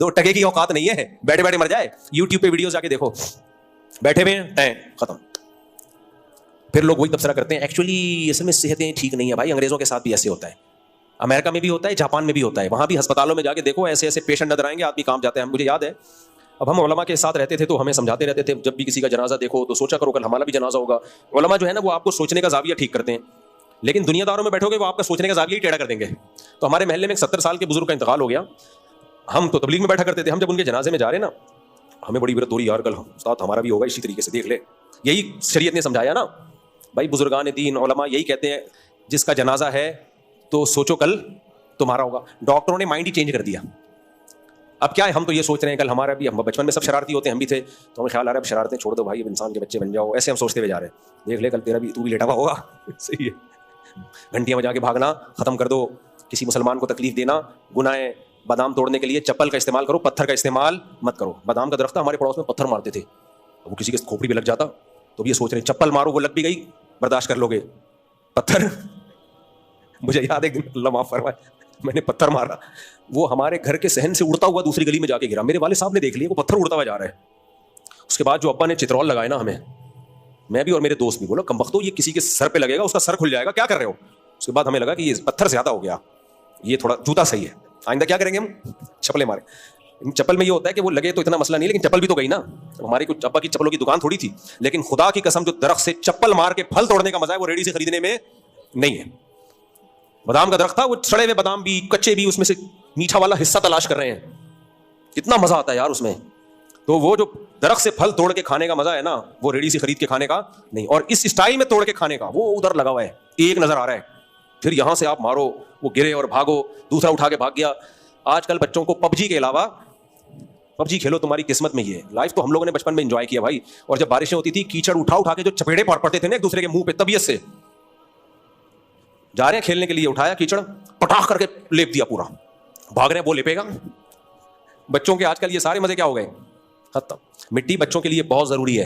دو ٹکے کی اوقات نہیں ہے بیٹھے بیٹھے مر جائے. یوٹیوب پہ ویڈیوز جا کے دیکھو, بیٹھے ہوئے ہیں ختم. پھر لوگ وہی تبصرہ کرتے ہیں ایکچولی اصل میں صحتیں ٹھیک نہیں ہیں. بھائی انگریزوں کے ساتھ بھی ایسے ہوتا ہے, امریکہ میں بھی ہوتا ہے, جاپان میں بھی ہوتا ہے. وہاں بھی ہسپتالوں میں جا کے دیکھو ایسے ایسے پیشنٹ نظر آئیں گے, آدمی کام جاتے ہیں. مجھے یاد ہے اب ہم علماء کے ساتھ رہتے تھے تو ہمیں سمجھاتے رہتے تھے جب بھی کسی کا جنازہ دیکھو تو سوچا کرو کل ہمارا بھی جنازہ ہوگا. علماء جو ہے نا وہ آپ کو سوچنے کا زاویہ ٹھیک کرتے ہیں, لیکن دنیا داروں میں بیٹھو گے وہ آپ کا سوچنے کا زاویہ ہی ٹیڑھا کر دیں گے. تو ہمارے محلے میں ایک 70 سال کے بزرگ کا انتقال ہو گیا. ہم تو تبلیغ میں بیٹھا کرتے تھے, ہم جب ان کے جنازے میں جا رہے نا ہمیں بڑی برت ہو رہی, یار کل استاد ہمارا بھی ہوگا اسی طریقے سے, دیکھ لے. یہی شریعت نے سمجھایا نا بھائی, بزرگان دین علماء یہی کہتے ہیں جس کا جنازہ ہے تو سوچو کل تمہارا ہوگا. ڈاکٹروں نے مائنڈ ہی چینج کر دیا. اب کیا ہے, ہم تو یہ سوچ رہے ہیں کل ہمارا بھی, ہم بچپن میں سب شرارتی ہوتے ہیں, ہم بھی تھے, تو ہمیں خیال آ رہا ہے اب شرارتیں چھوڑ دو بھائی, اب انسان کے بچے بن جاؤ. ایسے ہم سوچتے ہوئے جا رہے ہیں, دیکھ لے کل تیرا بھی تو بھی لیٹا ہوا ہوگا. صحیح ہے, گھنٹیاں بجا کے بھاگنا ختم کر دو. کسی مسلمان کو تکلیف دینا گناہ ہے. بادام توڑنے کے لیے چپل کا استعمال کرو, پتھر کا استعمال مت کرو. بادام کا درخت تھا, ہمارے پڑوس میں پتھر مارتے تھے, وہ کسی کے کھوپڑی پہ لگ جاتا تو بھی یہ سوچ رہے ہیں چپل مارو, وہ لگ بھی گئی برداشت کر لو گے, پتھر. مجھے یاد ہے ایک دن, اللہ معاف فرمائے, میں نے پتھر مارا, وہ ہمارے گھر کے صحن سے اڑتا ہوا دوسری گلی میں جا کے گرا. میرے والد صاحب نے دیکھ لیا وہ پتھر اڑتا ہوا جا رہا ہے. اس کے بعد جو ابا نے چترول لگائے نا ہمیں, میں بھی اور میرے دوست بھی, بولا کم بختو یہ کسی کے سر پہ لگے گا اس کا سر کھل جائے گا, کیا کر رہے ہو. اس کے بعد ہمیں لگا کہ یہ پتھر زیادہ ہو گیا, یہ تھوڑا جوتا صحیح ہے, آئندہ کیا کریں گے ہم, چپلیں ماریں. چپل میں یہ ہوتا ہے کہ وہ لگے تو اتنا مسئلہ نہیں, لیکن چپل بھی تو گئی نا. ہماری کچھ ابا کی چپلوں کی دکان تھوڑی تھی, لیکن خدا کی قسم جو درخت سے چپل مار کے پھل توڑنے کا مزہ ہے وہ ریڈی سے خریدنے میں نہیں ہے. بادام کا درخت تھا, وہ سڑے ہوئے بادام بھی کچے بھی اس میں سے میٹھا والا حصہ تلاش کر رہے ہیں, کتنا مزہ آتا ہے یار اس میں. تو وہ جو درخت سے پھل توڑ کے کھانے کا مزہ ہے نا وہ ریڈی سے خرید کے کھانے کا نہیں, اور اس اسٹائل میں توڑ کے کھانے کا وہ ادھر لگا ہوا ہے, ایک نظر آ رہا ہے, پھر یہاں سے آپ مارو وہ گرے اور بھاگو, دوسرا اٹھا کے بھاگ گیا. آج کل بچوں کو پب جی کے علاوہ, پب جی کھیلو تمہاری قسمت میں یہ ہے. لائف تو ہم لوگوں نے بچپن میں انجوائے کیا بھائی, اور جب بارشیں ہوتی تھی کیچڑ اٹھا اٹھا کے جو چپیڑے پڑتے تھے نا ایک دوسرے کے منہ پہ, طبیعت سے جا رہے ہیں کھیلنے کے لیے, اٹھایا کیچڑ پٹاخ کر کے لیپ دیا پورا, بھاگ رہے ہیں وہ لیپے گا. بچوں کے آج کل یہ سارے مزے کیا ہو گئے, ختم. مٹی بچوں کے لیے بہت ضروری ہے.